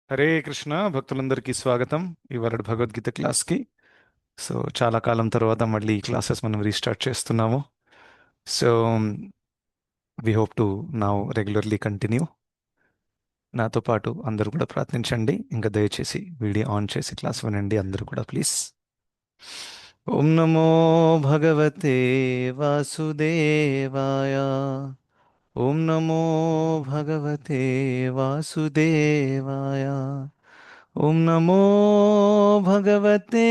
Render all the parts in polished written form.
హరే కృష్ణ భక్తులందరికీ స్వాగతం. ఇవాళ భగవద్గీత క్లాస్కి. చాలా కాలం తర్వాత మళ్ళీ ఈ క్లాసెస్ మనం రీస్టార్ట్ చేస్తున్నాము. So we hope to now regularly continue. నాతో పాటు అందరూ కూడా ప్రార్థించండి. ఇంకా దయచేసి వీడియో ఆన్ చేసి క్లాస్ వినండి అందరూ కూడా ప్లీజ్. ఓం నమో భగవతే వాసుదేవాయ. ఓం నమో భగవతే వాసుదేవాయ. ఓం నమో భగవతే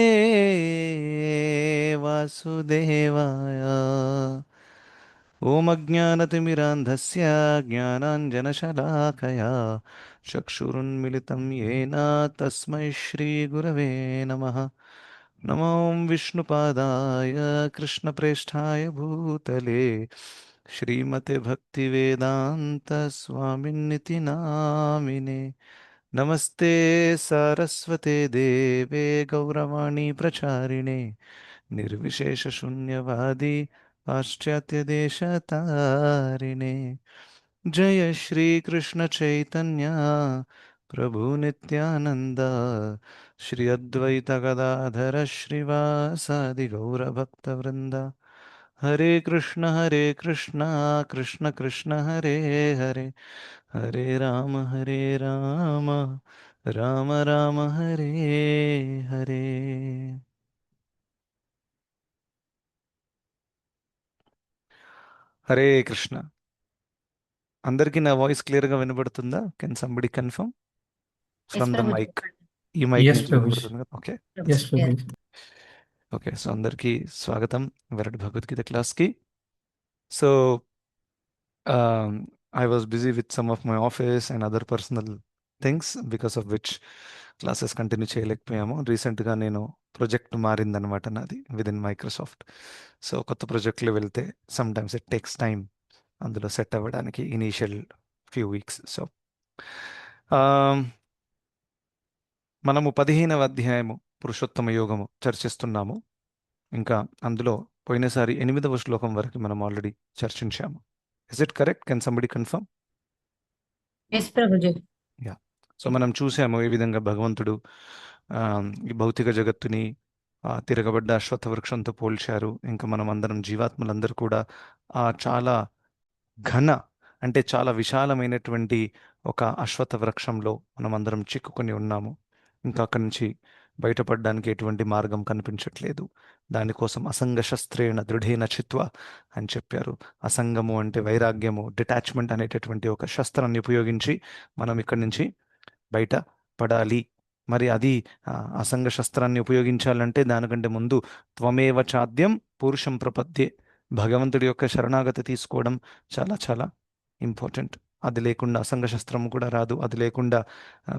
వాసుదేవాయ. ఓం అజ్ఞానతిమిరాంధస్య జ్ఞానాంజనశలాకయా చక్షురున్మిళితం येन తస్మై శ్రీగురవే నమః. నమో విష్ణుపాదాయ కృష్ణప్రేష్ఠాయ భూతలే శ్రీమతే భక్తివేదాంత స్వామిన్నితి నామినే. నమస్తే సారస్వతే దేవే గౌరవాణి ప్రచారిణే నిర్విశేషశూన్యవాది పాశ్చాత్యదేశతారిణే. జయ శ్రీకృష్ణ చైతన్య ప్రభు నిత్యానంద శ్రీ అద్వైత గదాధర శ్రీవాసాది గౌరభక్తవృంద. హరే కృష్ణ కృష్ణ కృష్ణ హరే హరే హరే రామ రామ రామ హరే హరే. హరే కృష్ణ. అందరికీ నా వాయిస్ క్లియర్గా వినబడుతుందా? Can somebody confirm yes from the Prabhuji. Mic? ఈ మైక్ ఎస్ నుంచి ప్రభుజ్. వినబడుతుంది కదా? Okay. Yes Prabhuji. ప్రభుజ్. Okay, so అందరికీ స్వాగతం విరాట్ భగవద్గీత క్లాస్కి. So I was busy with some of my office and other personal things because of which classes continue చేయలేకపోయాము. రీసెంట్గా నేను ప్రాజెక్ట్ మారిందనమాట నాది విద్ ఇన్ మైక్రోసాఫ్ట్. సో కొత్త ప్రాజెక్ట్లో వెళ్తే some times it takes time అందులో సెట్ అవ్వడానికి ఇనీషియల్ ఫ్యూ వీక్స్. సో మనము 15వ అధ్యాయము పురుషోత్తమ యోగము చర్చిస్తున్నాము. ఇంకా అందులో పోయినసారి 8వ శ్లోకం వరకు మనం ఆల్రెడీ చర్చించాము. Is it correct? Can somebody confirm? Yes Prabhuji. Yeah. So మనం చూసాము ఏ విధంగా భగవంతుడు ఈ భౌతిక జగత్తుని తిరగబడ్డ అశ్వత్థ వృక్షంతో పోల్చారు. ఇంకా మనం అందరం జీవాత్మలందరూ కూడా చాలా ఘన అంటే చాలా విశాలమైనటువంటి ఒక అశ్వత్థ వృక్షంలో మనం అందరం చిక్కుకొని ఉన్నాము. ఇంకా అక్కడి నుంచి బయటపడడానికి ఎటువంటి మార్గం కనిపించట్లేదు. దానికోసం అసంగ శస్త్రేణ దృఢేన చిత్వ అని చెప్పారు. అసంగము అంటే వైరాగ్యము, డిటాచ్మెంట్ అనేటటువంటి ఒక శస్త్రాన్ని ఉపయోగించి మనం ఇక్కడి నుంచి బయట పడాలి. మరి అది అసంగ శస్త్రాన్ని ఉపయోగించాలంటే దానికంటే ముందు త్వమేవ చాద్యం పురుషం ప్రపద్యే, భగవంతుడి యొక్క శరణాగతి తీసుకోవడం చాలా చాలా ఇంపార్టెంట్. అది లేకుండా అసంగ శస్త్రము కూడా రాదు, అది లేకుండా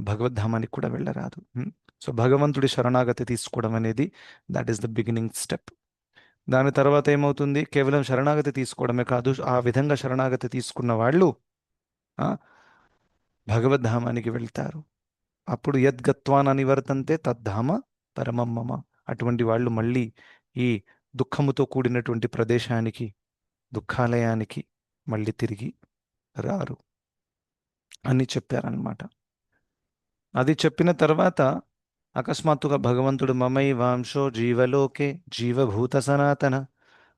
భగవద్ధామానికి కూడా వెళ్ళరాదు. సో భగవంతుడి శరణాగతి తీసుకోవడం అనేది that is the beginning step. దాని తర్వాత ఏమవుతుంది? కేవలం శరణాగతి తీసుకోవడమే కాదు, ఆ విధంగా శరణాగతి తీసుకున్న వాళ్ళు భగవద్ధామానికి వెళ్తారు. అప్పుడు యద్గత్వాన్ అనివర్తంతే తద్ధామ పరమం మమ. అటువంటి వాళ్ళు మళ్ళీ ఈ దుఃఖముతో కూడినటువంటి ప్రదేశానికి, దుఃఖాలయానికి మళ్ళీ తిరిగి రారు అని చెప్పారనమాట. అది చెప్పిన తర్వాత అకస్మాత్తుగా భగవంతుడు మమై వాంశో జీవలోకే జీవభూత సనాతన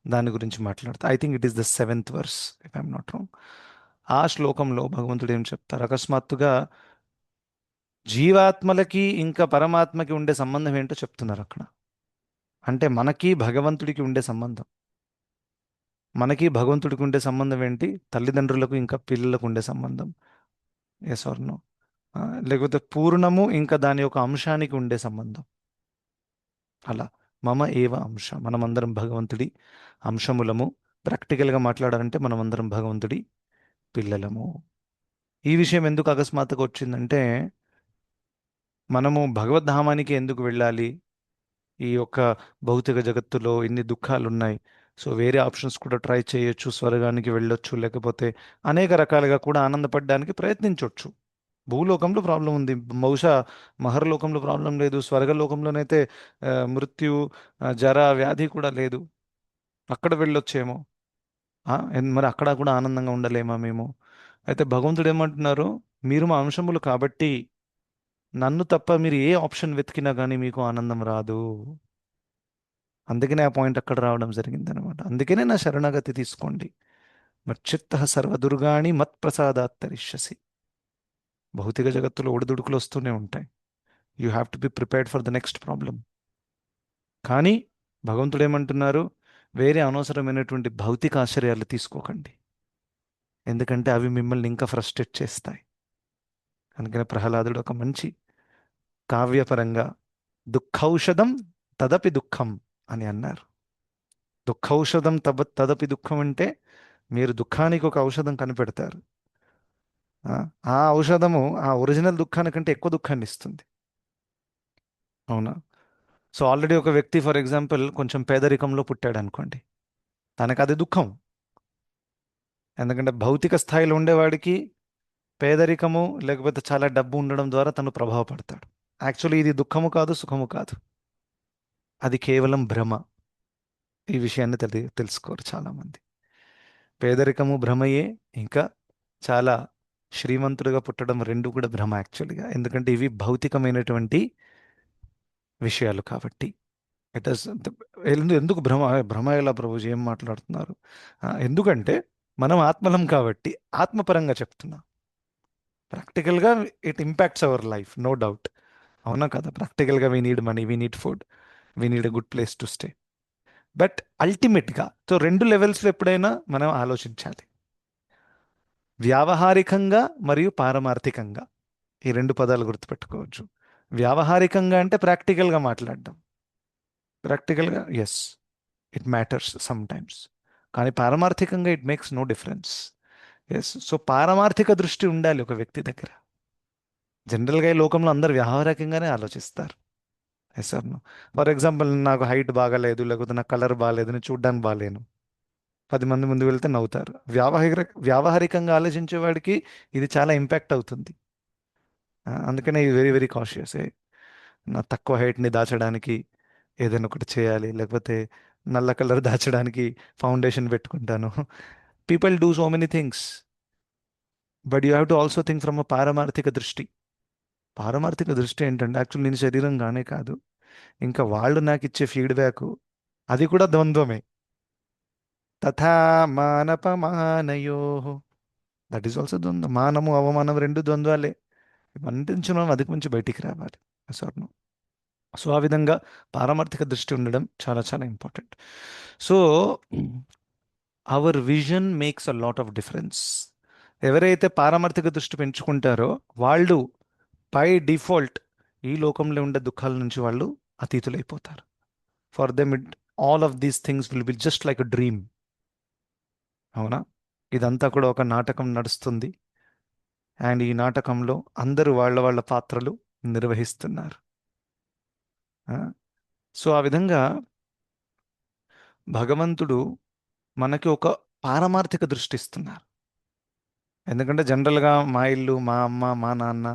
దాని గురించి మాట్లాడతా. I think it is the 7th verse if I'm not wrong. ఆ శ్లోకంలో భగవంతుడు ఏం చెప్తారు? అకస్మాత్తుగా జీవాత్మలకి ఇంకా పరమాత్మకి ఉండే సంబంధం ఏంటో చెప్తున్నారు అక్కడ. అంటే మనకి భగవంతుడికి ఉండే సంబంధం, మనకి భగవంతుడికి ఉండే సంబంధం ఏంటి? తల్లిదండ్రులకు ఇంకా పిల్లలకు ఉండే సంబంధం. Yes or no? లేకపోతే పూర్ణము ఇంకా దాని యొక్క అంశానికి ఉండే సంబంధం. అలా మమ ఏవ అంశ, మనమందరం భగవంతుడి అంశములము. ప్రాక్టికల్గా మాట్లాడాలంటే మనమందరం భగవంతుడి పిల్లలము. ఈ విషయం ఎందుకు అకస్మాత్తుగా వచ్చిందంటే, మనము భగవద్ధామానికి ఎందుకు వెళ్ళాలి? ఈ యొక్క భౌతిక జగత్తులో ఇన్ని దుఃఖాలు ఉన్నాయి. సో వేరే ఆప్షన్స్ కూడా ట్రై చేయొచ్చు. స్వర్గానికి వెళ్ళొచ్చు, లేకపోతే అనేక రకాలుగా కూడా ఆనందపడడానికి ప్రయత్నించవచ్చు. భూలోకంలో ప్రాబ్లం ఉంది, బహుశా మహర్లోకంలో ప్రాబ్లం లేదు. స్వర్గలోకంలోనైతే మృత్యు, జర, వ్యాధి కూడా లేదు. అక్కడ వెళ్ళొచ్చేమో. మరి అక్కడ కూడా ఆనందంగా ఉండలేమా మేము? అయితే భగవంతుడు ఏమంటున్నారు? మీరు మా అంశములు కాబట్టి నన్ను తప్ప మీరు ఏ ఆప్షన్ వెతికినా కానీ మీకు ఆనందం రాదు. అందుకనే ఆ పాయింట్ అక్కడ రావడం జరిగిందనమాట. అందుకనే నా శరణాగతి తీసుకోండి. మచ్చిత్త సర్వదుర్గాణి మత్ ప్రసాదాత్ తరిష్యసి. భౌతిక జగత్తులో ఒడిదుడుకులు వస్తూనే ఉంటాయి. You have to be prepared for the next problem. కానీ భగవంతుడు ఏమంటున్నారు? వేరే అనవసరమైనటువంటి భౌతిక ఆశ్చర్యాలు తీసుకోకండి. ఎందుకంటే అవి మిమ్మల్ని ఇంకా ఫ్రస్ట్రేట్ చేస్తాయి. అందుకనే ప్రహ్లాదుడు ఒక మంచి కావ్యపరంగా దుఃఖౌషధం తదపి దుఃఖం అని అన్నారు. దుఃఖౌషధం తదపి దుఃఖం అంటే మీరు దుఃఖానికి ఒక ఔషధం కనిపెడతారు. ఆ ఆ ఔషధము ఆ ఒరిజినల్ దుఃఖానికంటే ఎక్కువ దుఃఖాన్ని ఇస్తుంది. అవునా? సో ఆల్రెడీ ఒక వ్యక్తి ఫర్ ఎగ్జాంపుల్ కొంచెం పేదరికంలో పుట్టాడు అనుకోండి, తనకు అది దుఃఖం. ఎందుకంటే భౌతిక స్థాయిలో ఉండేవాడికి పేదరికము లేకపోతే చాలా డబ్బు ఉండడం ద్వారా తను ప్రభావపడతాడు. యాక్చువల్లీ ఇది దుఃఖము కాదు, సుఖము కాదు, అది కేవలం భ్రమ. ఈ విషయాన్ని తెలుసుకోరు చాలామంది. పేదరికము భ్రమయే, ఇంకా చాలా శ్రీమంతుడిగా పుట్టడం రెండు కూడా భ్రమ యాక్చువల్గా. ఎందుకంటే ఇవి భౌతికమైనటువంటి విషయాలు కాబట్టి. ఇట్ ఇస్ ఎందుకు భ్రమ? భ్రమ ఎలా ప్రభుజీ, ఏం మాట్లాడుతున్నారు? ఎందుకంటే మనం ఆత్మలం కాబట్టి ఆత్మపరంగా చెప్తున్నా. ప్రాక్టికల్గా it impacts our life, no doubt. అవునా కదా? ప్రాక్టికల్గా we need money, we need food, we need a good place to stay. But అల్టిమేట్గా సో రెండు లెవెల్స్లో ఎప్పుడైనా మనం ఆలోచించాలి. వ్యావహారికంగా మరియు పారమార్థికంగా, ఈ రెండు పదాలు గుర్తుపెట్టుకోవచ్చు. వ్యావహారికంగా అంటే ప్రాక్టికల్గా మాట్లాడడం. ప్రాక్టికల్గా yes, it matters sometimes. కానీ పారమార్థికంగా it makes no difference. Yes, so పారమార్థిక దృష్టి ఉండాలి ఒక వ్యక్తి దగ్గర. జనరల్గా ఈ లోకంలో అందరు వ్యావహారికంగానే ఆలోచిస్తారు. Yes sir. ఫర్ ఎగ్జాంపుల్, నాకు హైట్ బాగాలేదు, లేకపోతే నాకు కలర్ బాగాలేదు, నేను చూడ్డానికి బాగాలేను, 10 మంది ముందు వెళ్తే నవ్వుతారు. వ్యావహారికంగా ఆలోచించే వాడికి ఇది చాలా ఇంపాక్ట్ అవుతుంది. అందుకనే ఇది వెరీ వెరీ కాషియస్. నా తక్కువ హైట్ని దాచడానికి ఏదైనా ఒకటి చేయాలి, లేకపోతే నల్ల కలర్ దాచడానికి ఫౌండేషన్ పెట్టుకుంటాను. People do so many things, but you have to also think from a పారమార్థిక దృష్టి. పారమార్థిక దృష్టి ఏంటంటే యాక్చువల్ నేను శరీరంగానే కాదు, ఇంకా వాళ్ళు నాకు ఇచ్చే ఫీడ్బ్యాక్ అది కూడా ద్వంద్వమే. తథా మానపమానయో, దట్ ఈస్ ఆల్సో ద్వంద్వ. మానము అవమానం రెండు ద్వంద్వాలే. ఇవన్నీ నుంచి మనం అధిక నుంచి బయటికి రావాలి. స్వర్ణం. సో ఆ విధంగా పారమార్థిక దృష్టి ఉండడం చాలా చాలా important. So our vision makes a lot of difference. ఎవరైతే పారమార్థిక దృష్టి పెంచుకుంటారో వాళ్ళు బై డిఫాల్ట్ ఈ లోకంలో ఉండే దుఃఖాల నుంచి వాళ్ళు అతీతులైపోతారు. For them it all of these things will be just like a dream. అవునా? ఇదంతా కూడా ఒక నాటకం నడుస్తుంది, అండ్ ఈ నాటకంలో అందరూ వాళ్ళ వాళ్ళ పాత్రలు నిర్వహిస్తున్నారు. సో ఆ విధంగా భగవంతుడు మనకి ఒక పారమార్థిక దృష్టి ఇస్తున్నారు. ఎందుకంటే జనరల్గా మా ఇల్లు, మా అమ్మ, మా నాన్న,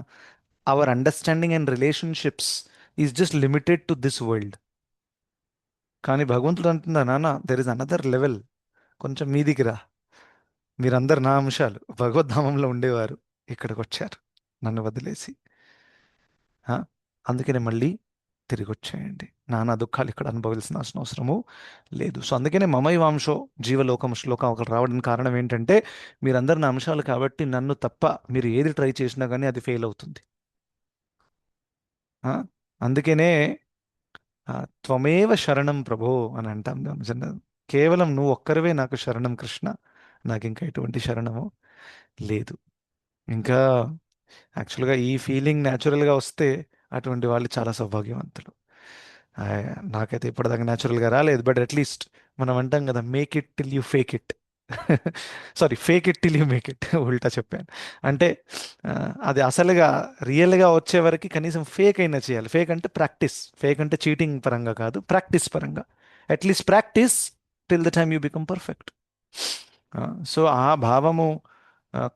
our understanding and relationships is just limited to this world. కానీ భగవంతుడు అంటున్నా, నాన్న దెర్ ఇస్ అనదర్ లెవెల్, కొంచెం మీదికి రా. మీరందరు నా అంశాలు భగవద్ధామంలో ఉండేవారు, ఇక్కడికి వచ్చారు నన్ను వదిలేసి. ఆ? అందుకనే మళ్ళీ తిరిగి వచ్చేయండి. నానా దుఃఖాలు ఇక్కడ అనుభవించాల్సిన అవసరము లేదు. సో అందుకనే మమైవాంశో జీవలోకం శ్లోకం ఒకటి రావడానికి కారణం ఏంటంటే మీరందరు నా అంశాలు కాబట్టి నన్ను తప్ప మీరు ఏది ట్రై చేసినా కానీ అది ఫెయిల్ అవుతుంది. ఆ? అందుకనే త్వమేవ శరణం ప్రభో అని అంటాం. కేవలం నువ్వు ఒక్కరివే నాకు శరణం కృష్ణ, నాకు ఇంకా ఎటువంటి శరణము లేదు. ఇంకా యాక్చువల్గా ఈ ఫీలింగ్ న్యాచురల్గా వస్తే అటువంటి వాళ్ళు చాలా సౌభాగ్యవంతులు. ఆ, నాకైతే ఇప్పటిదాకా న్యాచురల్గా రాలేదు, బట్ అట్లీస్ట్ మనం అంటాం కదా, make it till you fake it. Sorry, fake it till you make it, ఉల్టా చెప్పాను. అంటే ఆ, అది అసలుగా రియల్గా వచ్చే వరకు కనీసం ఫేక్ అయినా చేయాలి. ఫేక్ అంటే ప్రాక్టీస్, ఫేక్ అంటే చీటింగ్ పరంగా కాదు, ప్రాక్టీస్ పరంగా. At least practice till the time you become perfect. So ఆ భావము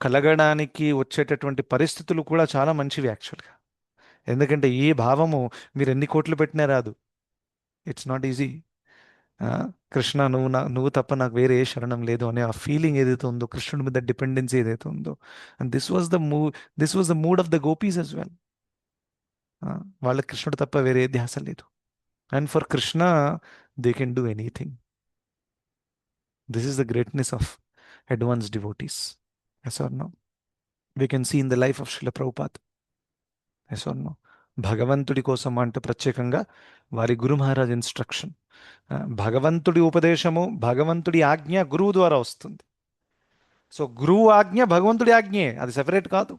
కలగడానికి వచ్చేటటువంటి పరిస్థితులు కూడా చాలా మంచివి యాక్చువల్గా. ఎందుకంటే ఈ భావము మీరు ఎన్ని కోట్లు పెట్టినా రాదు. It's not easy. కృష్ణ, నువ్వు తప్ప నాకు వేరే ఏ శరణం లేదు అనే ఆ ఫీలింగ్ ఏదైతే ఉందో, కృష్ణుడి మీద డిపెండెన్సీ ఏదైతే ఉందో, and this was the mood of the gopis as well. ఆ, వాళ్ళకి కృష్ణుడు తప్ప వేరే ధ్యాస లేదు. And for Krishna they can do anything. This is the greatness of advance devotees. Yes or no? We can see in the life of Srila Prabhupada. Yes or no? భగవంతుడి కోసం అంటే ప్రత్యేకంగా వారి గురు మహారాజ్ ఇన్స్ట్రక్షన్, భగవంతుడి ఉపదేశము, భగవంతుడి ఆజ్ఞ గురువు ద్వారా వస్తుంది. సో గురువు ఆజ్ఞ భగవంతుడి ఆజ్ఞే, అది సెపరేట్ కాదు.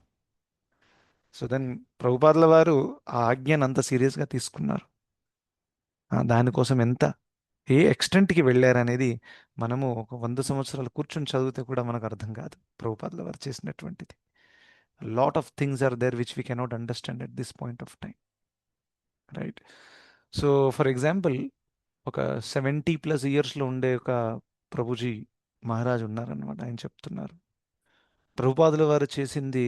సో దెన్ ప్రభుపాదుల వారు ఆ ఆజ్ఞను అంత సీరియస్గా తీసుకున్నారు. దానికోసం ఎంత, ఏ ఎక్స్టెంట్కి వెళ్ళారనేది మనము ఒక 100 సంవత్సరాలు కూర్చొని చదివితే కూడా మనకు అర్థం కాదు ప్రభుపాదుల వారు చేసినటువంటిది. Lot of things are there which we cannot understand at this point of time, right? So for example, ఒక 70+ ఇయర్స్లో ఉండే ఒక ప్రభుజీ మహారాజ్ ఉన్నారనమాట. ఆయన చెప్తున్నారు, ప్రభుపాదుల వారు చేసింది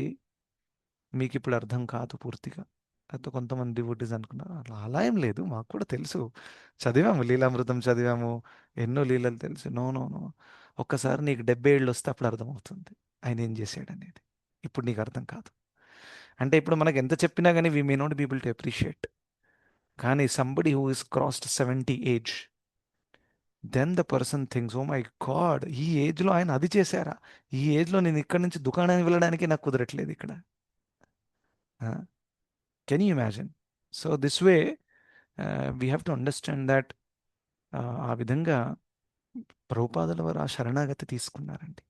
మీకు ఇప్పుడు అర్థం కాదు పూర్తిగా. అయితే కొంతమంది డివోటీస్ అనుకున్నారు, అలా అలా ఏం లేదు, మాకు కూడా తెలుసు, చదివాము, లీలామృతం చదివాము, ఎన్నో లీలలు తెలుసు. నో నో నో, ఒక్కసారి నీకు 70 ఏళ్ళు వస్తే అప్పుడు అర్థమవుతుంది ఆయన ఏం చేశాడు అనేది. ఇప్పుడు నీకు అర్థం కాదు. అంటే ఇప్పుడు మనకు ఎంత చెప్పినా కానీ we may not be able to appreciate. కానీ somebody who is crossed 70 age, then the person things, oh my God, ఈ ఏజ్లో ఆయన అది చేశారా, ఈ ఏజ్లో నేను ఇక్కడి నుంచి దుకాణానికి వెళ్ళడానికి నాకు కుదరట్లేదు ఇక్కడ. Can you imagine? So this way we have to understand that, ఆ విధంగా ప్రభుపాదుల వారు ఆ శరణాగతి తీసుకున్నారండి.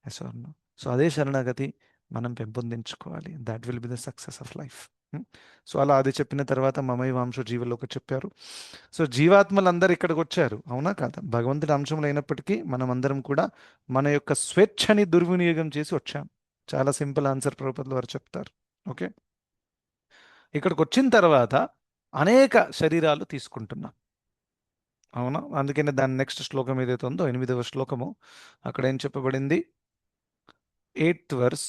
Yes or no? సో అదే శరణాగతి మనం పెంపొందించుకోవాలి. That will be the success of life. So అలా అది చెప్పిన తర్వాత మమై వాంశో జీవులోకి చెప్పారు. సో జీవాత్మలందరూ ఇక్కడికి వచ్చారు, అవునా కాదా? భగవంతుడి అంశంలో అయినప్పటికీ మనం అందరం కూడా మన యొక్క స్వేచ్ఛని దుర్వినియోగం చేసి వచ్చాం. చాలా సింపుల్ ఆన్సర్ ప్రభుపాదుల వారు చెప్తారు. ఓకే, ఇక్కడికి వచ్చిన తర్వాత అనేక శరీరాలు తీసుకుంటున్నాం, అవునా? అందుకనే దాని నెక్స్ట్ శ్లోకం ఏదైతే ఉందో 8వ శ్లోకము, అక్కడ ఏం చెప్పబడింది? 8th వర్స్,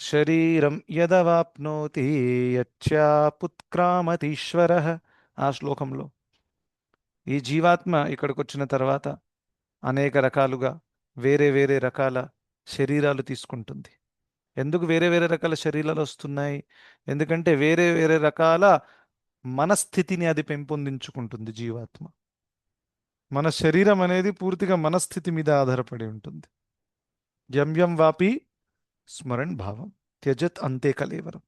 శరీరం యదవాప్నోతి యచ్చాపుత్క్రామతీశ్వర. ఆ శ్లోకంలో ఈ జీవాత్మ ఇక్కడికి వచ్చిన తర్వాత అనేక రకాలుగా వేరే వేరే రకాల శరీరాలు తీసుకుంటుంది. ఎందుకు వేరే వేరే రకాల శరీరాలు వస్తున్నాయి? ఎందుకంటే వేరే వేరే రకాల మనస్థితిని అది పెంపొందించుకుంటుంది జీవాత్మ. మన శరీరం అనేది పూర్తిగా మనస్థితి మీద ఆధారపడి ఉంటుంది. యం యం వాపి స్మరణ్ భావం త్యజత్ అంతే కలేవరం.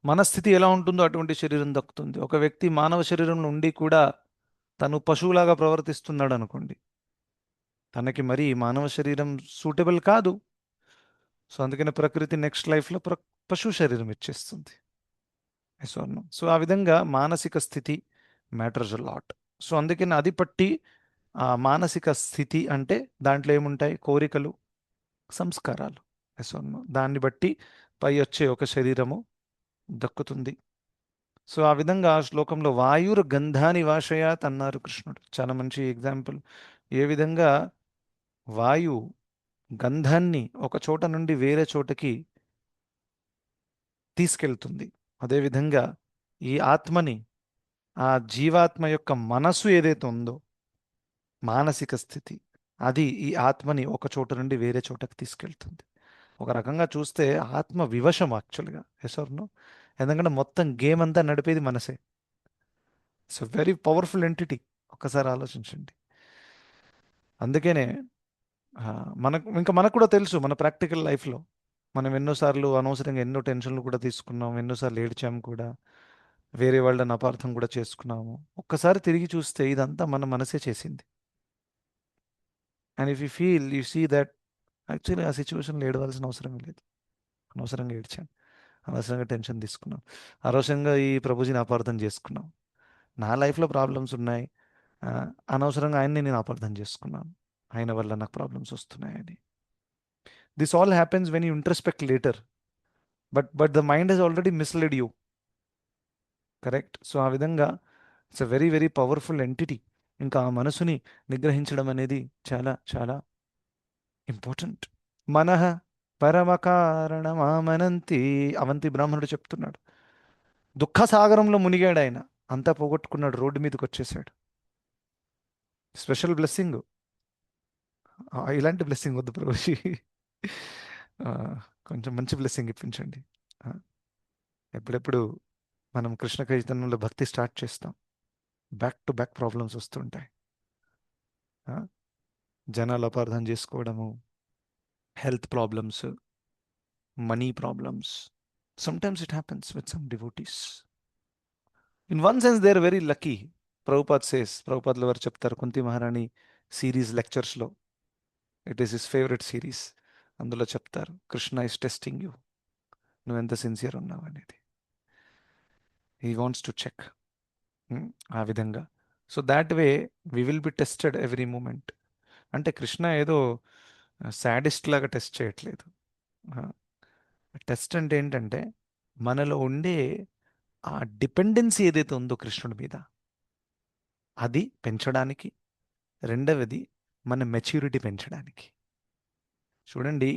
మనస్థితి ఎలా ఉంటుందో అటువంటి శరీరం దక్కుతుంది. ఒక వ్యక్తి మానవ శరీరంలో ఉండి కూడా తను పశువులాగా ప్రవర్తిస్తున్నాడు అనుకోండి, తనకి మరి మానవ శరీరం సూటబుల్ కాదు. సో అందుకని ప్రకృతి నెక్స్ట్ లైఫ్లో పశు శరీరం ఇచ్చేస్తుంది. స్వర్ణం. సో ఆ విధంగా మానసిక స్థితి మ్యాటర్స్ లాట్. సో అందుకని అది పట్టి ఆ మానసిక స్థితి అంటే దాంట్లో ఏముంటాయి? కోరికలు, సంస్కారాలు. స్వర్ణం. దాన్ని బట్టి పై వచ్చే ఒక శరీరము దక్కుతుంది. సో ఆ విధంగా ఆ శ్లోకంలో వాయుర్ గంధాని వాషయాత్ అన్నారు కృష్ణుడు. చాలా మంచి ఎగ్జాంపుల్. ఏ విధంగా వాయు గంధాన్ని ఒక చోట నుండి వేరే చోటకి తీసుకెళ్తుంది, అదేవిధంగా ఈ ఆత్మని, ఆ జీవాత్మ యొక్క మనసు ఏదైతే ఉందో మానసిక స్థితి, అది ఈ ఆత్మని ఒక చోట నుండి వేరే చోటకి తీసుకెళ్తుంది. ఒక రకంగా చూస్తే ఆత్మ వివశం యాక్చువల్గా. ఎసర్ను? ఎందుకంటే మొత్తం గేమ్ అంతా నడిపేది మనసే. It's very powerful entity. ఒక్కసారి ఆలోచించండి. అందుకనే ఆ, మనకు కూడా తెలుసు మన ప్రాక్టికల్ లైఫ్లో మనం ఎన్నోసార్లు అనవసరంగా ఎన్నో టెన్షన్లు కూడా తీసుకున్నాం, ఎన్నోసార్లు ఏడ్చాము కూడా, వేరే వాళ్ళని అపార్థం కూడా చేసుకున్నాము. ఒక్కసారి తిరిగి చూస్తే ఇదంతా మన మనసే చేసింది. And if you feel you see that actually ఆ సిచ్యువేషన్లో ఏడవలసిన అవసరం లేదు, అనవసరంగా ఏడ్చాను, అనవసరంగా టెన్షన్ తీసుకున్నాం, అనవసరంగా ఈ ప్రభుజీని అపార్థం చేసుకున్నాం, నా లైఫ్లో ప్రాబ్లమ్స్ ఉన్నాయి, ఆ, అనవసరంగా ఆయన్ని నేను అపార్థం చేసుకున్నాను, ఆయన వల్ల నాకు ప్రాబ్లమ్స్ వస్తున్నాయని. This all happens when you introspect later, but the mind has already misled you. Correct? So ఆ విధంగా it's a very very powerful entity. ఇంకా ఆ మనసుని నిగ్రహించడం అనేది చాలా చాలా ఇంపార్టెంట్. మనః పరమకారణమామనంతి, అవంతి బ్రాహ్మణుడు చెప్తున్నాడు. దుఃఖ సాగరంలో మునిగాడు ఆయన, అంతా పోగొట్టుకున్నాడు, రోడ్డు మీదకి వచ్చేసాడు. Special blessing. ఇలాంటి బ్లెస్సింగ్ వద్దు ప్రభుజీ, ఆ, కొంచెం మంచి బ్లెస్సింగ్ ఇప్పించండి. ఎప్పుడెప్పుడు మనం కృష్ణ చైతన్యంలో భక్తి స్టార్ట్ చేస్తాం, బ్యాక్ టు బ్యాక్ ప్రాబ్లమ్స్ వస్తుంటాయి. ఆ? జనాలు అపార్థం చేసుకోవడము, health problems, money problems. Sometimes it happens with some devotees. In one sense they are very lucky. ప్రభుపాద్ల వారు చెప్తారు కుంతి మహారాణి సిరీస్ లెక్చర్స్లో, it is his favourite series. అందులో చెప్తారు కృష్ణ ఇస్ టెస్టింగ్ యూ, నువ్వెంత సిన్సియర్ ఉన్నావు అనేది. He wants to check. ఆ విధంగా. So that way we will be tested every moment. అంటే కృష్ణ ఏదో సాడిస్ట్ లాగా టెస్ట్ చేయట్లేదు. టెస్ట్ అంటే ఏంటంటే మనలో ఉండే ఆ డిపెండెన్సీ ఏదైతే ఉందో కృష్ణుడి మీద, అది పెంచడానికి. రెండవది మన మెచ్యూరిటీ పెంచడానికి. చూడండి,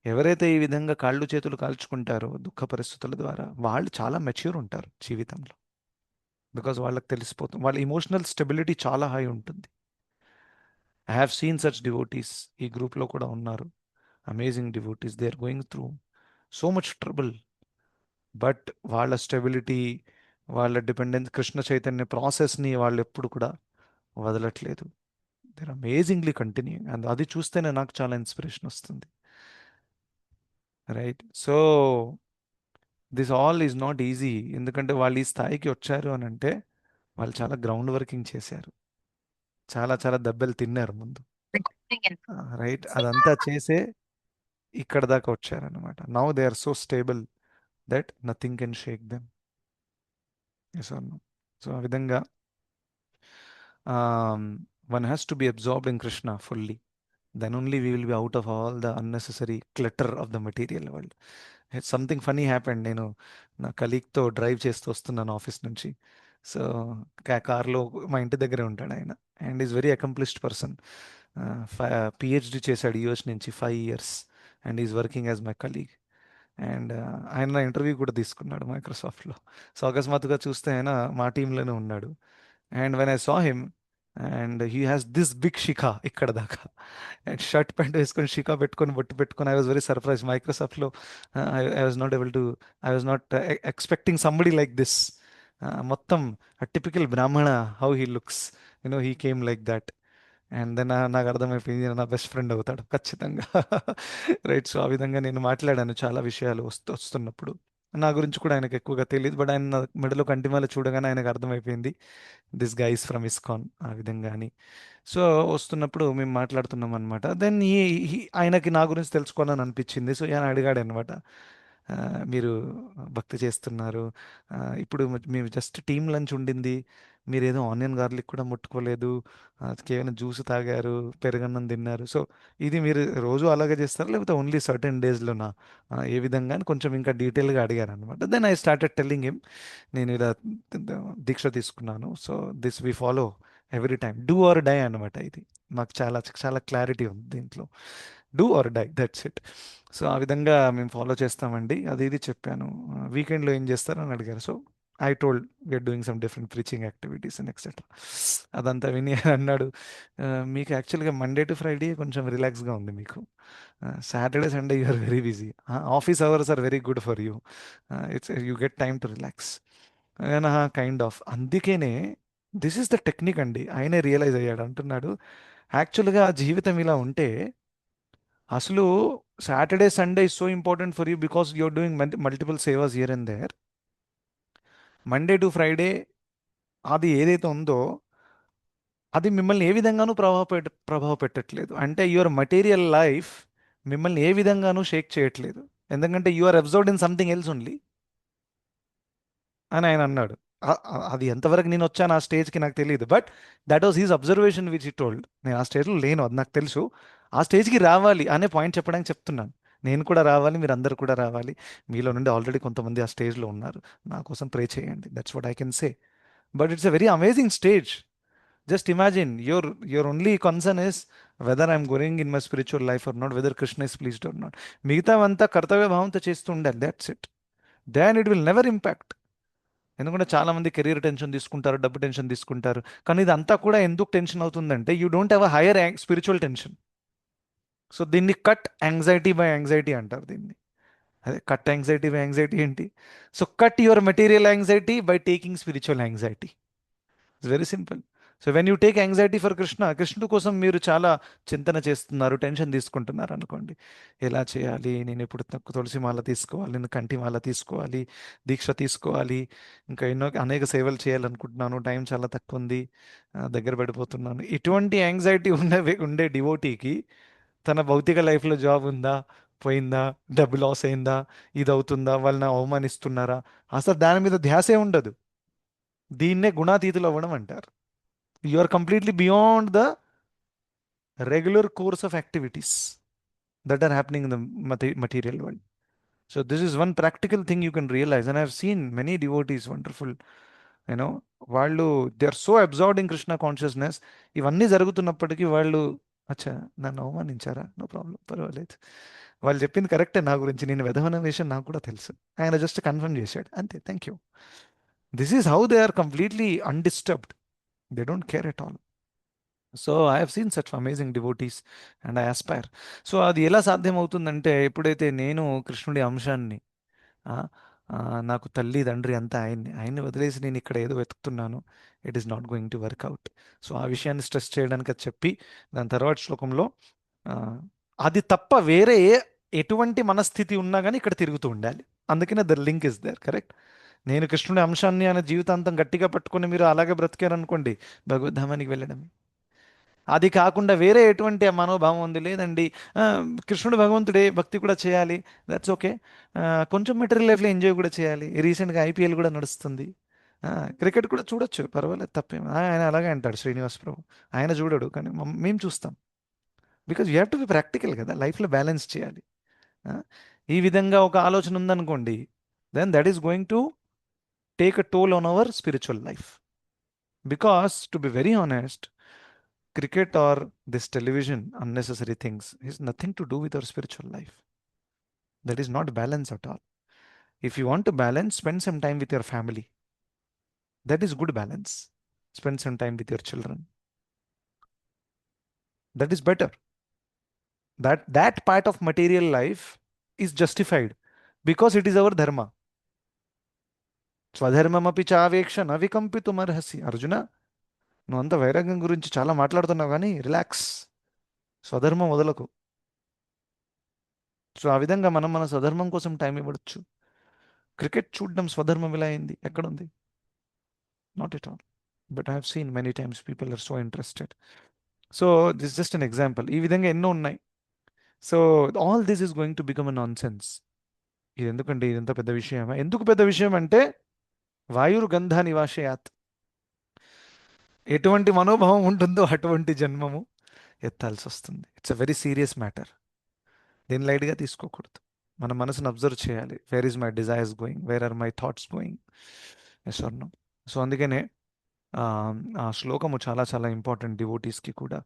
ఎవరైతే ఈ విధంగా కాళ్ళు చేతులు కాల్చుకుంటారో దుఃఖ పరిస్థితుల ద్వారా, వాళ్ళు చాలా మెచ్యూర్ ఉంటారు జీవితంలో. బికాజ్ వాళ్ళకి తెలిసిపోతుంది, వాళ్ళ ఇమోషనల్ స్టెబిలిటీ చాలా హై ఉంటుంది. I have seen such devotees, ఈ గ్రూప్లో కూడా ఉన్నారు. Amazing devotees, they are going through so much trouble, but వాళ్ళ స్టెబిలిటీ, వాళ్ళ డిపెండెన్స్, కృష్ణ చైతన్య ప్రాసెస్ని వాళ్ళు ఎప్పుడు కూడా వదలట్లేదు. They're amazingly continue. అండ్ అది చూస్తేనే నాకు చాలా ఇన్స్పిరేషన్ వస్తుంది. Right. So this all is not easy. ఎందుకంటే వాళ్ళు ఈ స్థాయికి వచ్చారు అని అంటే వాళ్ళు చాలా గ్రౌండ్ వర్కింగ్ చేశారు, చాలా చాలా దెబ్బలు తిన్నారు ముందు. రైట్. అదంతా చేసే ఇక్కడ దాకా వచ్చారనమాట. Now they are so stable that nothing can shake them. Yes or no? So ఆ విధంగా one has to be absorbed in Krishna fully. Then only we will be out of all the unnecessary clutter of the material world. Something funny happened. నేను నా కలీగ్తో drive చేస్తూ వస్తున్నాను office నుంచి. So కార్లో, మా ఇంటి దగ్గరే ఉంటాడు ఆయన. And is very accomplished person. PhD చేశాడు యూఎస్ నుంచి 5 years, and is working as my colleague. And ఆయన నా ఇంటర్వ్యూ కూడా తీసుకున్నాడు మైక్రోసాఫ్ట్లో. సో అకస్మాత్తుగా చూస్తే ఆయన మా టీంలోనే ఉన్నాడు. And when I saw him, and he has this big shikha ఇక్కడ దాకా, అండ్ షర్ట్ ప్యాంట్ వేసుకొని షికా పెట్టుకొని బొట్టు పెట్టుకొని, ఐ వాజ్ వెరీ సర్ప్రైజ్. మైక్రోసాఫ్ట్లో I was not able to, I was not expecting somebody like this. మొత్తం టిపికల్ బ్రాహ్మణ, how he looks, he came like that. And then నాకు అర్థమైపోయింది ఈయన నా బెస్ట్ ఫ్రెండ్ అవుతాడు ఖచ్చితంగా. రైట్. సో ఆ విధంగా నేను మాట్లాడాను చాలా విషయాలు వస్తున్నప్పుడు. నా గురించి కూడా ఆయనకు ఎక్కువగా తెలియదు, బట్ ఆయన నా మెడలో కంటిమాల చూడగానే ఆయనకు అర్థమైపోయింది దిస్ గైస్ ఫ్రమ్ ఇస్కాన్, ఆ విధంగా అని. సో వస్తున్నప్పుడు మేము మాట్లాడుతున్నాం అనమాట. దెన్ ఆయనకి నా గురించి తెలుసుకోవాలని అనిపించింది. సో ఆయన అడిగాడు అనమాట, మీరు భక్తి చేస్తున్నారు, ఇప్పుడు మేము జస్ట్ టీమ్ లంచ్ ఉండింది, మీరేదో ఆనియన్ గార్లిక్ కూడా ముట్టుకోలేదు, కేవలం జ్యూస్ తాగారు, పెరుగన్నం తిన్నారు. సో ఇది మీరు రోజు అలాగే చేస్తారా, లేకపోతే ఓన్లీ సర్టెన్ డేస్లోనా, ఏ విధంగా అని కొంచెం ఇంకా డీటెయిల్గా అడిగారు అనమాట. Then I started telling him, నేను ఇలా దీక్ష తీసుకున్నాను. So this we follow every time, do or die అనమాట. ఇది మాకు చాలా చాలా క్లారిటీ ఉంది దీంట్లో. Do or die, that's it. So ఆ విధంగా మేము ఫాలో చేస్తామండి, అది ఇది చెప్పాను. వీకెండ్లో ఏం చేస్తారు అని అడిగారు. So I told we are doing some different preaching activities and etcetera. అదంతా విని ఆయన అన్నాడు, మీకు యాక్చువల్గా మండే టు ఫ్రైడే కొంచెం రిలాక్స్గా ఉంది మీకు, Saturday Sunday you are very busy, office hours are very good for you, it's you get time to relax. Kind of. అందుకేనే దిస్ ఈస్ ద టెక్నిక్ అండి. ఆయనే రియలైజ్ అయ్యాడు, అంటున్నాడు యాక్చువల్గా జీవితం ఇలా ఉంటే అసలు Saturday Sunday is so important for you because you're doing multiple సేవాస్ here and there. Monday to Friday అది ఏదైతే ఉందో అది మిమ్మల్ని ఏ విధంగానూ ప్రభావ పెట్టట్లేదు. అంటే యువర్ మటీరియల్ లైఫ్ మిమ్మల్ని ఏ విధంగానూ షేక్ చేయట్లేదు, ఎందుకంటే you are observed in something else only అని ఆయన అన్నాడు. అది ఎంతవరకు నేను వచ్చాను ఆ స్టేజ్కి నాకు తెలియదు, but that was he's observation which he told. నేను ఆ స్టేజ్లో లేను, అది నాకు తెలుసు. ఆ స్టేజ్కి రావాలి అనే పాయింట్ చెప్పడానికి చెప్తున్నాను. నేను కూడా రావాలి, మీరు అందరు కూడా రావాలి. మీలో నుండి ఆల్రెడీ కొంతమంది ఆ స్టేజ్లో ఉన్నారు, నా కోసం ప్రే చేయండి. That's what I can say. But it's a very amazing stage. Just imagine your only concern is whether I'm going in my spiritual life or not, whether Krishna is pleased or not. మిగతావంతా కర్తవ్య భావంతో చేస్తూ ఉండాలి, that's it. Then it will never impact. ఎందుకంటే చాలామంది career tension తీసుకుంటారు, డబ్బు tension తీసుకుంటారు, కానీ ఇదంతా కూడా ఎందుకు టెన్షన్ అవుతుందంటే you don't have a hire spiritual tension. So దీన్ని కట్ యాంగ్జైటీ బై యాంగ్జైటీ అంటారు దీన్ని. అదే కట్ యాంగ్జైటీ యాంగ్జైటీ ఏంటి? So cut your material anxiety by taking spiritual anxiety. It's very simple. So when you take anxiety for Krishna, కృష్ణుడు కోసం మీరు చాలా చింతన చేస్తున్నారు, టెన్షన్ తీసుకుంటున్నారు అనుకోండి. ఎలా చేయాలి, నేను ఇప్పుడు తులసి మాల తీసుకోవాలి, నేను కంటి మాల తీసుకోవాలి, దీక్ష తీసుకోవాలి, ఇంకా ఎన్నో అనేక సేవలు చేయాలనుకుంటున్నాను, టైం చాలా తక్కువ ఉంది, దగ్గర పడిపోతున్నాను. ఇటువంటి యాంగ్జైటీ ఉండే డివోటీకి తన భౌతిక లైఫ్లో జాబ్ ఉందా, పోయిందా, డబ్బు లాస్ అయిందా, ఇది అవుతుందా, వాళ్ళని అవమానిస్తున్నారా, అసలు దాని మీద ధ్యాసే ఉండదు. దీన్నే గుణాతీతులు అవ్వడం అంటారు. You are completely beyond the regular course of activities that are happening in the material world. So this is one practical thing you can realize, and I've seen many devotees, wonderful, you know, వాళ్ళు they are so observed in Krishna consciousness. ఇవన్నీ జరుగుతున్నప్పటికీ వాళ్ళు, అచ్చా నన్ను అవమానించారా, no problem, పర్వాలేదు, వాళ్ళు చెప్పింది కరెక్టే నా గురించి, నేను వెధవన విషయం నాకు కూడా తెలుసు, ఆయన జస్ట్ కన్ఫర్మ్ చేశాడు అంతే, thank you. This is how they are completely undisturbed. They don't care at all. So I have seen such amazing devotees and I aspire. So అది ఎలా సాధ్యమవుతుందంటే, ఎప్పుడైతే నేను కృష్ణుడి అంశాన్ని, ఆ, నాకు తల్లి తండ్రి అంతా ఆయన్ని వదిలేసి నేను ఇక్కడ ఏదో వెతుకుతున్నాను, it is not going to work out. So ఆ విషయాన్ని స్ట్రెస్ చేయడానికి అది చెప్పి, దాని తర్వాత శ్లోకంలో ఆ, అది తప్ప వేరే ఎటువంటి మనస్థితి ఉన్నా కానీ ఇక్కడ తిరుగుతూ ఉండాలి. అందుకనే the link is there, correct. నేను కృష్ణుడి అంశాన్ని అనే జీవితాంతం గట్టిగా పట్టుకొని మీరు అలాగే బ్రతికారనుకోండి, భగవద్ధామానికి వెళ్ళడమే. అది కాకుండా వేరే ఎటువంటి మనోభావం ఉంది లేదండి, ఆ, కృష్ణుడు భగవంతుడే, భక్తి కూడా చేయాలి, దట్స్ ఓకే, కొంచెం మెటీరియల్ లైఫ్లో ఎంజాయ్ కూడా చేయాలి, రీసెంట్గా ఐపీఎల్ కూడా నడుస్తుంది, క్రికెట్ కూడా చూడొచ్చు, పర్వాలేదు, తప్పేం. ఆయన అలాగే అంటాడు శ్రీనివాస్ ప్రభు, ఆయన చూడడు కానీ మేము చూస్తాం. Because you have to be practical కదా, లైఫ్లో బ్యాలెన్స్ చేయాలి. ఆ, ఈ విధంగా ఒక ఆలోచన ఉందనుకోండి, then that is going to take a toll on our spiritual life. Because to be very honest, cricket or this television, unnecessary things, is nothing to do with our spiritual life. That is not balance at all. If you want to balance, spend some time with your family. That is good balance. Spend some time with your children. That is better. That part of material life is justified because it is our dharma. స్వధర్మమపి చావేక్ష నవికంపితుమర్హసి. అర్జున, నువ్వు అంత వైరాగ్యం గురించి చాలా మాట్లాడుతున్నావు కానీ రిలాక్స్, స్వధర్మం వదలకు. సో ఆ విధంగా మనం మన స్వధర్మం కోసం టైం ఇవ్వచ్చు. క్రికెట్ చూడడం స్వధర్మం ఎలా అయింది, ఎక్కడుంది? Not at all. But I have seen many times people are so interested. So this just an example. ఈ విధంగా ఎన్నో ఉన్నాయి. So all this is going to become a nonsense. ఇది ఎందుకండి, ఇదంతా పెద్ద విషయమా? ఎందుకు పెద్ద విషయం అంటే, వాయుర్గంధ నివాసయాత్. ఎటువంటి మనోభావం ఉంటుందో అటువంటి జన్మము ఎత్తాల్సి వస్తుంది. It's a very serious matter. దీన్ని లైట్గా తీసుకోకూడదు. మన మనసును అబ్జర్వ్ చేయాలి. Where is my desires going, where are my thoughts going, yes or no. So అందుకనే ఆ ఆ శ్లోకము చాలా చాలా ఇంపార్టెంట్ డివోటీస్కి కూడా,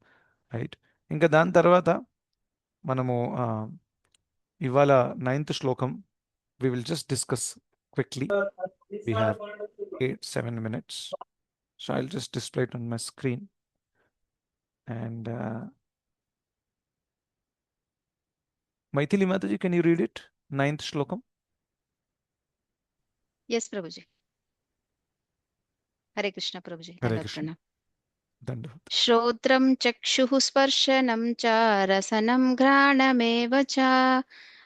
రైట్. ఇంకా దాని తర్వాత మనము ఇవాళ నైన్త్ శ్లోకం we will just discuss quickly. We have 7 minutes. So I will just display it on my screen. And Maithili Mataji, can you read it? Ninth శ్లోకం. यस प्रभु जी। हरे कृष्ण प्रभु जी। హరే दंडवत కృష్ణ. प्रणाम। దండవత్. श्रोत्रं चक्षुः स्पर्शनं च रसनं घ्राणमेव च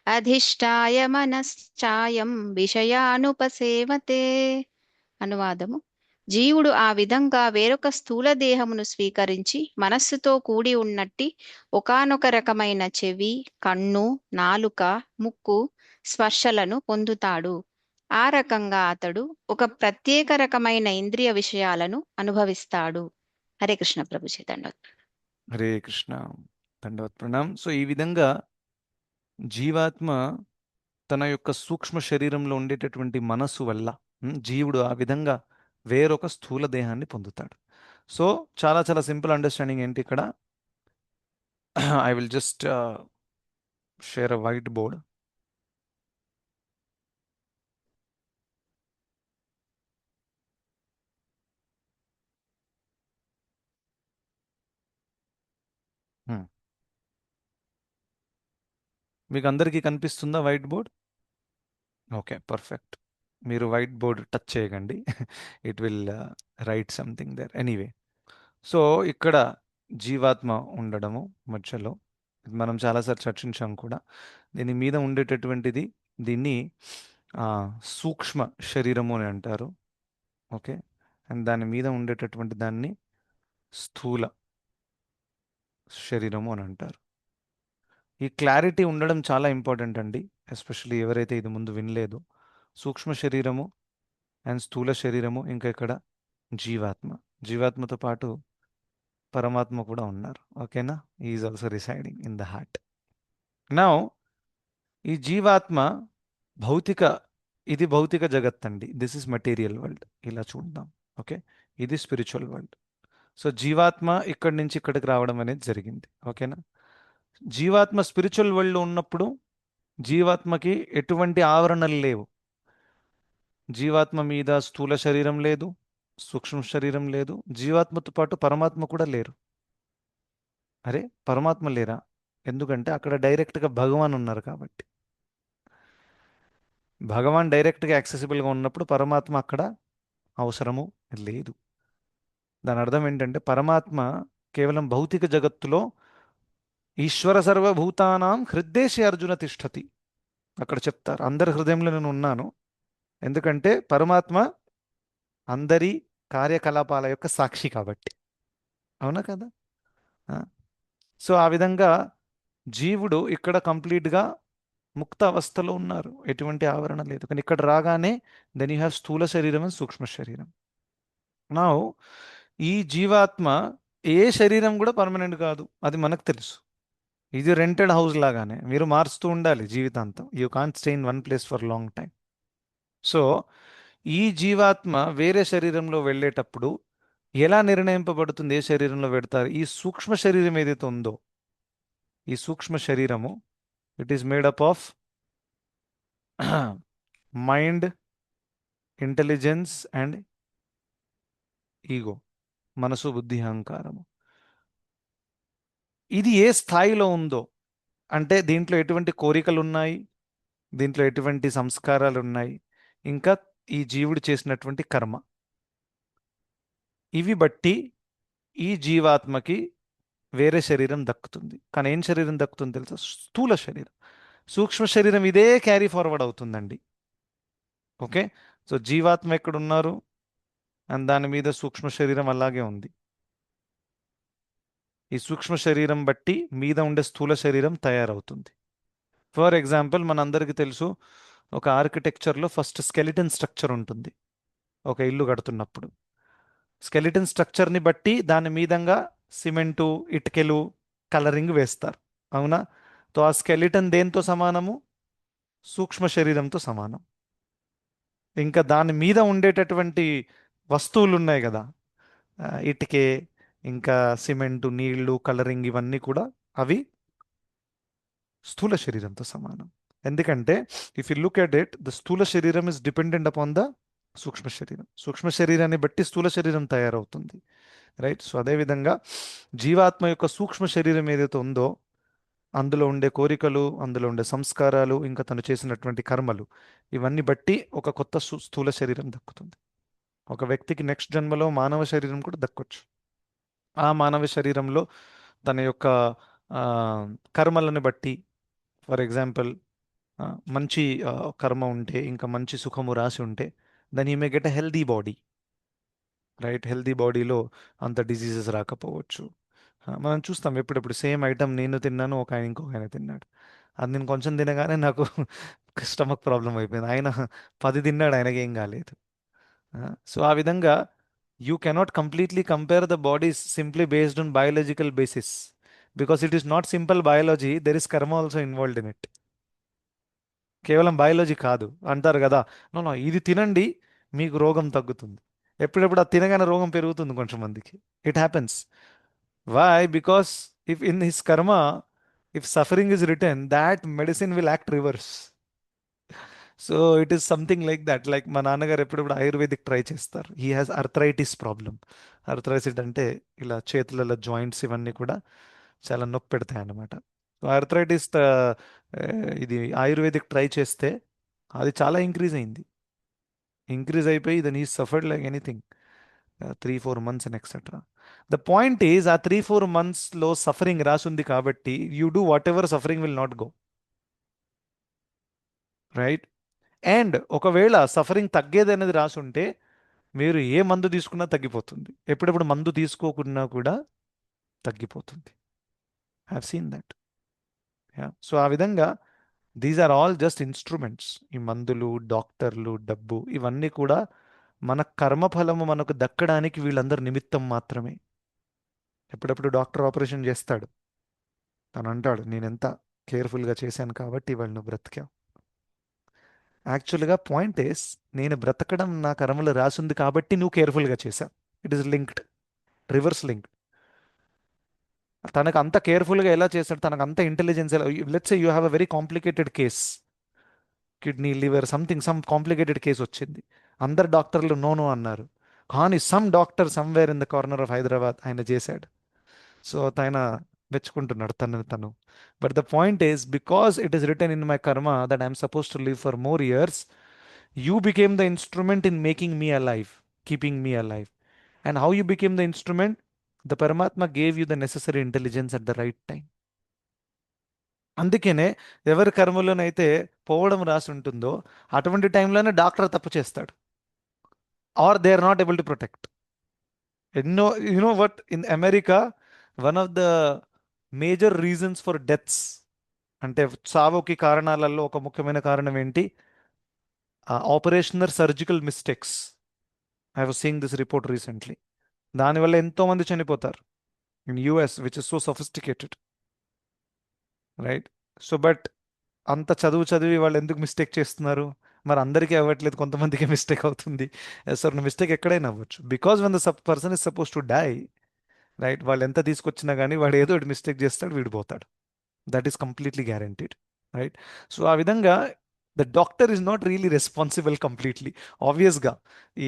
अधिष्ठाय मनश्चायं విషయానుపసేవతే। అనువాదము: జీవుడు ఆ విధంగా వేరొక స్థూల దేహమును స్వీకరించి మనస్సుతో కూడి ఉన్నట్టి ఒకానొక రకమైన చెవి, కన్ను, నాలుక, ముక్కు స్పర్శలను పొందుతాడు. ఆ రకంగా అతడు ఒక ప్రత్యేక రకమైన ఇంద్రియ విషయాలను అనుభవిస్తాడు. హరే కృష్ణ ప్రభుజీ. దండవత్. హరే కృష్ణ. దండవత్ ప్రణామ్. సో ఈ విధంగా జీవాత్మ తన యొక్క సూక్ష్మ శరీరంలో ఉండేటటువంటి మనస్సు వల్ల, జీవుడు ఆ విధంగా వేరొక స్థూల దేహాన్ని పొందుతాడు. సో చాలా చాలా సింపుల్ అండర్స్టాండింగ్ ఏంటి ఇక్కడ? I will just share a white board. మీకు అందరికీ కనిపిస్తుందా వైట్ బోర్డ్? Okay, perfect. మీరు వైట్ బోర్డ్ టచ్ చేయకండి. It will write something there anyway. So ఇక్కడ జీవాత్మ ఉండడము మధ్యలో ఇది మనం చాలాసార్లు చర్చించాం కూడా. దీని మీద ఉండేటటువంటిది దీన్ని ఆ, సూక్ష్మ శరీరము అని అంటారు. ఓకే. అండ్ దాని మీద ఉండేటటువంటి దాన్ని స్థూల శరీరము అని అంటారు. ఈ క్లారిటీ ఉండడం చాలా ఇంపార్టెంట్ అండి. ఎస్పెషల్లీ ఎవరైతే ఇది ముందు వినలేదు. సూక్ష్మ శరీరము అండ్ స్థూల శరీరము, ఇంకా ఇక్కడ జీవాత్మ. జీవాత్మతో పాటు పరమాత్మ కూడా ఉన్నారు. ఓకేనా? Is also residing in the heart. Now ఈ జీవాత్మ భౌతిక, ఇది భౌతిక జగత్ అండి. This is material world. ఇలా చూద్దాం. ఓకే. ఇది స్పిరిచువల్ వరల్డ్. సో జీవాత్మ ఇక్కడి నుంచి ఇక్కడికి రావడం అనేది జరిగింది. ఓకేనా? జీవాత్మ స్పిరిచువల్ వరల్డ్లో ఉన్నప్పుడు జీవాత్మకి ఎటువంటి ఆవరణలు లేవు. జీవాత్మ మీద స్థూల శరీరం లేదు, సూక్ష్మ శరీరం లేదు. జీవాత్మతో పాటు పరమాత్మ కూడా లేరు. అరే, పరమాత్మ లేరా? ఎందుకంటే అక్కడ డైరెక్ట్గా భగవాన్ ఉన్నారు కాబట్టి. భగవాన్ డైరెక్ట్గా యాక్సెసిబుల్గా ఉన్నప్పుడు పరమాత్మ అక్కడ అవసరము లేదు. దాని అర్థం ఏంటంటే పరమాత్మ కేవలం భౌతిక జగత్తులో ఈశ్వర సర్వభూతానాం హృద్దేశే అర్జున తిష్టతి. అక్కడ చెప్తారు అందరి హృదయంలో నేను ఉన్నాను. ఎందుకంటే పరమాత్మ అందరి కార్యకలాపాల యొక్క సాక్షి కాబట్టి. అవునా కదా? ఆ. సో ఆ విధంగా జీవుడు ఇక్కడ కంప్లీట్గా ముక్త అవస్థలో ఉన్నారు. ఎటువంటి ఆవరణ లేదు. కానీ ఇక్కడ రాగానే దెన్ యూ హ్యావ్ స్థూల శరీరం అండ్ సూక్ష్మ శరీరం. నా ఈ జీవాత్మ ఏ శరీరం కూడా పర్మనెంట్ కాదు. అది మనకు తెలుసు. ఇది రెంటెడ్ హౌస్ లాగానే మీరు మారుస్తూ ఉండాలి జీవితాంతం. You can't stay in one place for long time. So ఈ జీవాత్మ వేరే శరీరంలో వెళ్ళేటప్పుడు ఎలా నిర్ణయింపబడుతుంది? ఏ శరీరంలో పెడతారు? ఈ సూక్ష్మ శరీరం ఏదైతే ఉందో, ఈ సూక్ష్మ శరీరము it is made up of mind, intelligence and ego. మనసు, బుద్ధి, అహంకారము. ఇది ఏ స్థాయిలో ఉందో అంటే దీంట్లో ఎటువంటి కోరికలు ఉన్నాయి, దీంట్లో ఎటువంటి సంస్కారాలు ఉన్నాయి, ఇంకా ఈ జీవుడు చేసినటువంటి కర్మ, ఇవి బట్టి ఈ జీవాత్మకి వేరే శరీరం దక్కుతుంది. కానీ ఏం శరీరం దక్కుతుంది తెలుసా? స్థూల శరీరం. సూక్ష్మ శరీరం ఇదే క్యారీ ఫార్వర్డ్ అవుతుందండి. ఓకే. సో జీవాత్మ ఎక్కడున్నారు అండ్ దాని మీద సూక్ష్మ శరీరం అలాగే ఉంది. ఈ సూక్ష్మ శరీరం బట్టి మీద ఉండే స్థూల శరీరం తయారవుతుంది. ఫర్ ఎగ్జాంపుల్ మనందరికీ తెలుసు, ఒక ఆర్కిటెక్చర్లో ఫస్ట్ స్కెలిటన్ స్ట్రక్చర్ ఉంటుంది. ఒక ఇల్లు కడుతున్నప్పుడు స్కెలిటన్ స్ట్రక్చర్ని బట్టి దాని మీదంగా సిమెంటు, ఇటుకలు, కలరింగ్ వేస్తారు. అవునా? సో ఆ స్కెలిటన్ దేంతో సమానము? సూక్ష్మ శరీరంతో సమానం. ఇంకా దాని మీద ఉండేటటువంటి వస్తువులు ఉన్నాయి కదా, ఇటుకే, ఇంకా సిమెంటు, నీళ్లు, కలరింగ్, ఇవన్నీ కూడా అవి స్థూల శరీరంతో సమానం. ఎందుకంటే if you look at it, the స్థూల శరీరం ఇస్ డిపెండెంట్ అపాన్ ద సూక్ష్మ శరీరం. సూక్ష్మ శరీరాన్ని బట్టి స్థూల శరీరం తయారవుతుంది. రైట్. సో అదేవిధంగా జీవాత్మ యొక్క సూక్ష్మ శరీరం ఏదైతే ఉందో అందులో ఉండే కోరికలు, అందులో ఉండే సంస్కారాలు, ఇంకా తను చేసినటువంటి కర్మలు, ఇవన్నీ బట్టి ఒక కొత్త స్థూల శరీరం దక్కుతుంది. ఒక వ్యక్తికి నెక్స్ట్ జన్మలో మానవ శరీరం కూడా దక్కొచ్చు. ఆ మానవ శరీరంలో తన యొక్క ఆ, కర్మలను బట్టి, ఫర్ ఎగ్జాంపుల్ మంచి కర్మ ఉంటే, ఇంకా మంచి సుఖము రాసి ఉంటే, then you may get a healthy body. Right. Healthy బాడీలో అంత డిజీజెస్ రాకపోవచ్చు. మనం చూస్తాం ఎప్పుడెప్పుడు సేమ్ ఐటమ్ నేను తిన్నాను, ఒక ఆయన ఇంకొక ఆయన తిన్నాడు. అది నేను కొంచెం తినగానే నాకు స్టమక్ ప్రాబ్లం అయిపోయింది. ఆయన 10 తిన్నాడు, ఆయనకి ఏం కాలేదు. సో ఆ విధంగా you cannot completely compare the bodies simply based on biological basis, because it is not simple biology, there is కర్మ ఆల్సో ఇన్వాల్వ్డ్ ఇన్ ఇట్. కేవలం బయాలజీ కాదు. అంటారు కదా, నో నో ఇది తినండి మీకు రోగం తగ్గుతుంది. ఎప్పుడెప్పుడు అది తినగానే రోగం పెరుగుతుంది కొంచెంమందికి. It happens. Why? Because if in his karma, if suffering is return, that medicine will act reverse. So it is something like that. Like మా నాన్నగారు ఎప్పుడెప్పుడు ఆయుర్వేదిక్ ట్రై చేస్తారు. He has arthritis problem. Arthritis అంటే ఇలా చేతులలో జాయింట్స్ ఇవన్నీ కూడా చాలా నొప్పి పెడతాయి అన్నమాట. సో అర్థరైటిస్ ఇది ఆయుర్వేదిక్ ట్రై చేస్తే అది చాలా ఇంక్రీజ్ అయిపోయి దెన్ ఈ suffered like anything 3-4 months and etcetera. The point is ఆ 3-4 monthsలో సఫరింగ్ రాసుంది కాబట్టి you do what ever, suffering will not go, right? And ఒకవేళ సఫరింగ్ తగ్గేది అనేది రాసుంటే మీరు ఏ మందు తీసుకున్నా తగ్గిపోతుంది, ఎప్పుడెప్పుడు మందు తీసుకోకున్నా కూడా తగ్గిపోతుంది. I have seen that. So ఆ విధంగా these are all just instruments. ఈ మందులు, డాక్టర్లు, డబ్బు ఇవన్నీ కూడా మన కర్మఫలము మనకు దక్కడానికి వీళ్ళందరూ నిమిత్తం మాత్రమే. ఎప్పుడప్పుడు డాక్టర్ ఆపరేషన్ చేస్తాడు, తను అంటాడు నేను ఎంత కేర్ఫుల్గా చేశాను కాబట్టి ఇవాళ నువ్వు బ్రతికావు. యాక్చువల్గా పాయింట్ ఏస్ నేను బ్రతకడం నా కర్మలో రాసుంది కాబట్టి నువ్వు కేర్ఫుల్గా చేశావు. It is linked, reverse linked. తనకు అంత కేర్ఫుల్గా ఎలా చేస్తాడు, తనకు అంత ఇంటెలిజెన్స్ ఎలా? Let's say you have a very complicated case, kidney, liver, some complicated case వచ్చింది. అందరు డాక్టర్లు నో నో అన్నారు, కానీ some doctor somewhere in the corner of Hyderabad ఆయన చేశాడు. సో ఆయన మెచ్చుకుంటున్నాడు తనను తను. But the point is because it is return in my karma that I'm suppose to live for more years, you became the instrument in making me alive, keeping me alive. And how you became the instrument? The Paramatma gave you the necessary intelligence at the right time. అందుకనే ఎవరి కర్మలోనైతే పోవడం రాసి ఉంటుందో అటువంటి టైంలోనే doctor తప్పు చేస్తాడు, or they are not able to protect. ఎన్నో you know what, in America one of the major reasons for deaths, అంటే సావుకి కారణాలలో ఒక ముఖ్యమైన కారణం ఏంటి? Operational surgical mistakes. I was seeing this report recently. దానివల్ల ఎంతో మంది చనిపోతారు in US, which is so sophisticated, right? So but అంత చదివి వాళ్ళు ఎందుకు మిస్టేక్ చేస్తున్నారు? మరి అందరికీ అవ్వట్లేదు, కొంతమందికి మిస్టేక్ అవుతుంది. సార్ మిస్టేక్ ఎక్కడైనా అవ్వచ్చు. Because one the person is suppose to die, right? వాళ్ళు ఎంత తీసుకొచ్చినా కానీ వాడు ఏదో ఒకటి మిస్టేక్ చేస్తాడు, వీడిపోతాడు. That is completely guaranteed, right? So ఆ విధంగా the doctor is not really responsible completely. ఆబ్వియస్గా ఈ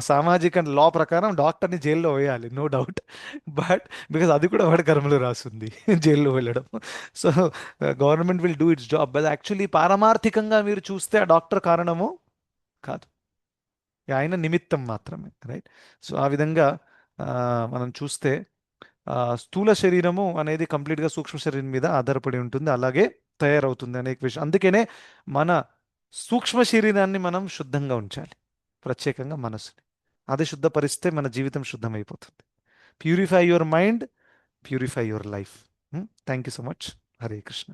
సామాజిక లా ప్రకారం డాక్టర్ని జైల్లో వేయాలి, నో డౌట్. బట్ బికాజ్ అది కూడా వాడి కర్మలో రాస్తుంది జైల్లో వెళ్ళడం. So government will do its job, but actually పారమార్థికంగా మీరు చూస్తే ఆ డాక్టర్ కారణము కాదు, ఆయన నిమిత్తం మాత్రమే, రైట్? సో ఆ విధంగా మనం చూస్తే స్థూల శరీరము అనేది కంప్లీట్గా సూక్ష్మ శరీరం మీద ఆధారపడి ఉంటుంది, అలాగే తయారవుతుంది అనేక విషయం. అందుకనే మన సూక్ష్మ శరీరాన్ని మనం శుద్ధంగా ఉంచాలి, ప్రత్యేకంగా మనసుని. అది శుద్ధపరిస్తే మన జీవితం శుద్ధమైపోతుంది. Purify your mind, purify your life. Thank you so much. Hare Krishna.